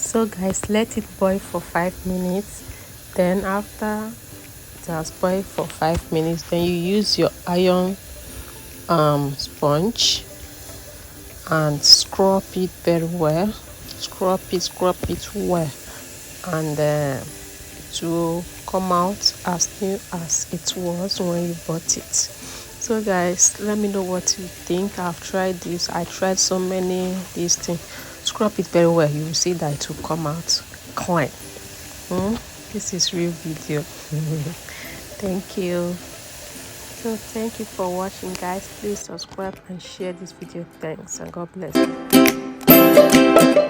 So guys, let it boil for 5 minutes. Then after it has boiled for 5 minutes, then you use your iron sponge and scrub it very well. Scrub it well, and it will come out as new as it was when you bought it. So guys, let me know what you think. I've tried this. I tried so many these things. Scrub it very well. You will see that it will come out clean. This is real video. Thank you. So thank you for watching, guys. Please subscribe and share this video. Thanks, and God bless you.